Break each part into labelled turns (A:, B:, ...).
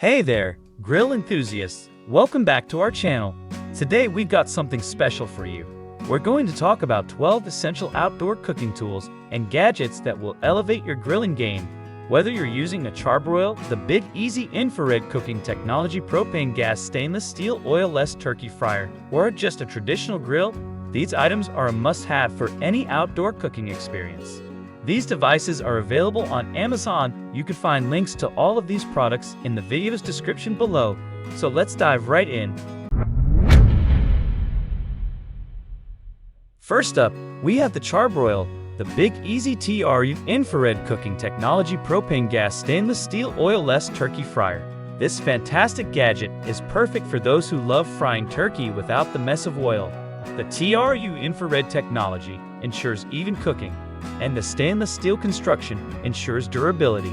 A: Hey there, grill enthusiasts! Welcome back to our channel. Today we've got something special for you. We're going to talk about 12 essential outdoor cooking tools and gadgets that will elevate your grilling game. Whether you're using a charbroil, the Big Easy infrared cooking technology, propane gas, stainless steel oil-less turkey fryer, or just a traditional grill, these items are a must-have for any outdoor cooking experience. These devices are available on Amazon. You can find links to all of these products in the video's description below. So let's dive right in. First up, we have the Charbroil, the Big Easy TRU infrared cooking technology propane gas stainless steel oil-less turkey fryer. This fantastic gadget is perfect for those who love frying turkey without the mess of oil. The TRU infrared technology ensures even cooking, and the stainless steel construction ensures durability.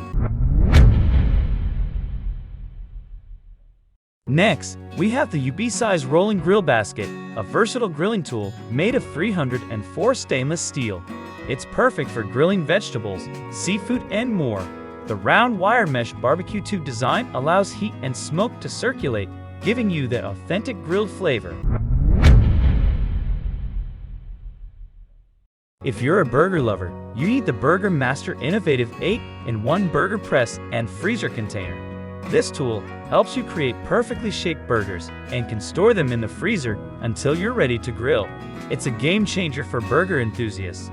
A: Next, we have the UB-size rolling grill basket, a versatile grilling tool made of 304 stainless steel. It's perfect for grilling vegetables, seafood, and more. The round wire mesh barbecue tube design allows heat and smoke to circulate, giving you that authentic grilled flavor. If you're a burger lover, you need the Burger Master innovative 8-in-1 burger press and freezer container. This tool helps you create perfectly shaped burgers and can store them in the freezer until you're ready to grill. It's a game changer for burger enthusiasts.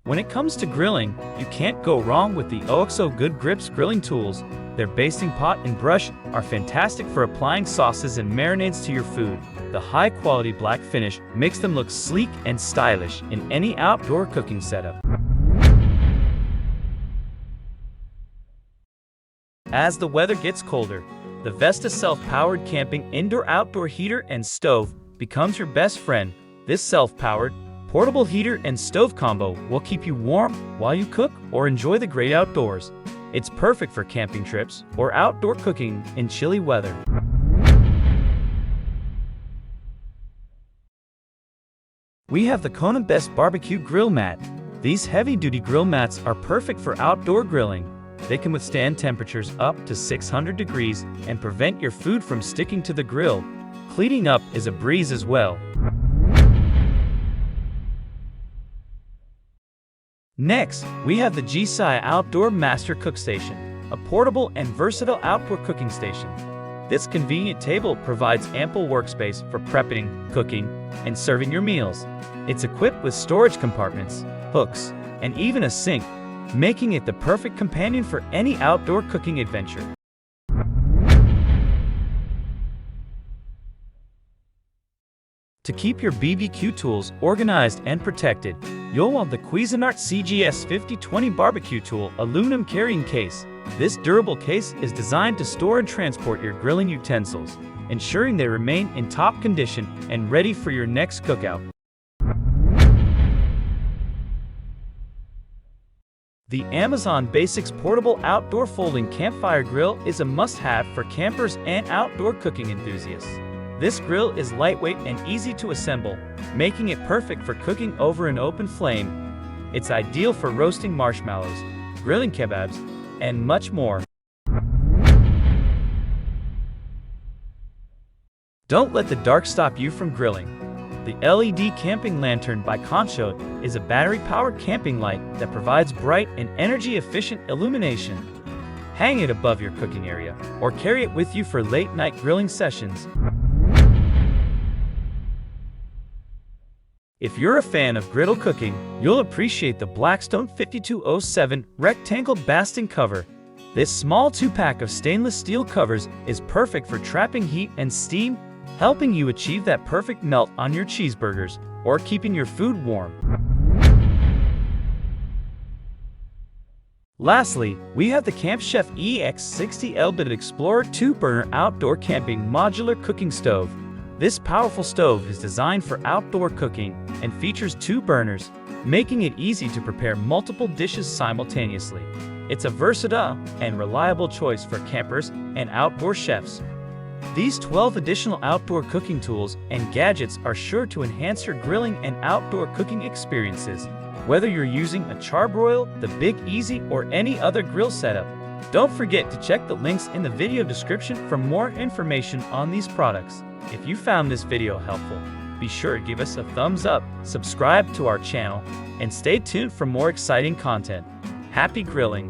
A: When it comes to grilling, you can't go wrong with the OXO Good Grips grilling tools. Their basting pot and brush are fantastic for applying sauces and marinades to your food. The high-quality black finish makes them look sleek and stylish in any outdoor cooking setup. As the weather gets colder, the Vesta self-powered camping indoor-outdoor heater and stove becomes your best friend. This self-powered, portable heater and stove combo will keep you warm while you cook or enjoy the great outdoors. It's perfect for camping trips or outdoor cooking in chilly weather. We have the Kona Best Barbecue Grill Mat. These heavy-duty grill mats are perfect for outdoor grilling. They can withstand temperatures up to 600 degrees and prevent your food from sticking to the grill. Cleaning up is a breeze as well. Next, we have the GSI Outdoor Master Cook Station, a portable and versatile outdoor cooking station. This convenient table provides ample workspace for prepping, cooking, and serving your meals. It's equipped with storage compartments, hooks, and even a sink, making it the perfect companion for any outdoor cooking adventure. To keep your BBQ tools organized and protected, you'll want the Cuisinart CGS 5020 Barbecue Tool Aluminum Carrying Case. This durable case is designed to store and transport your grilling utensils, ensuring they remain in top condition and ready for your next cookout. The Amazon Basics Portable Outdoor Folding Campfire Grill is a must-have for campers and outdoor cooking enthusiasts. This grill is lightweight and easy to assemble, making it perfect for cooking over an open flame. It's ideal for roasting marshmallows, grilling kebabs, and much more. Don't let the dark stop you from grilling. The LED Camping Lantern by Concho is a battery-powered camping light that provides bright and energy-efficient illumination. Hang it above your cooking area or carry it with you for late-night grilling sessions. If you're a fan of griddle cooking, you'll appreciate the Blackstone 5207 rectangle basting cover. This small 2-pack of stainless steel covers is perfect for trapping heat and steam, helping you achieve that perfect melt on your cheeseburgers or keeping your food warm. Lastly, we have the Camp Chef EX60 Elbit Explorer 2-burner outdoor camping modular cooking stove. This powerful stove is designed for outdoor cooking and features 2 burners, making it easy to prepare multiple dishes simultaneously. It's a versatile and reliable choice for campers and outdoor chefs. These 12 additional outdoor cooking tools and gadgets are sure to enhance your grilling and outdoor cooking experiences. Whether you're using a charbroil, the Big Easy, or any other grill setup, don't forget to check the links in the video description for more information on these products. If you found this video helpful, be sure to give us a thumbs up, subscribe to our channel, and stay tuned for more exciting content. Happy grilling!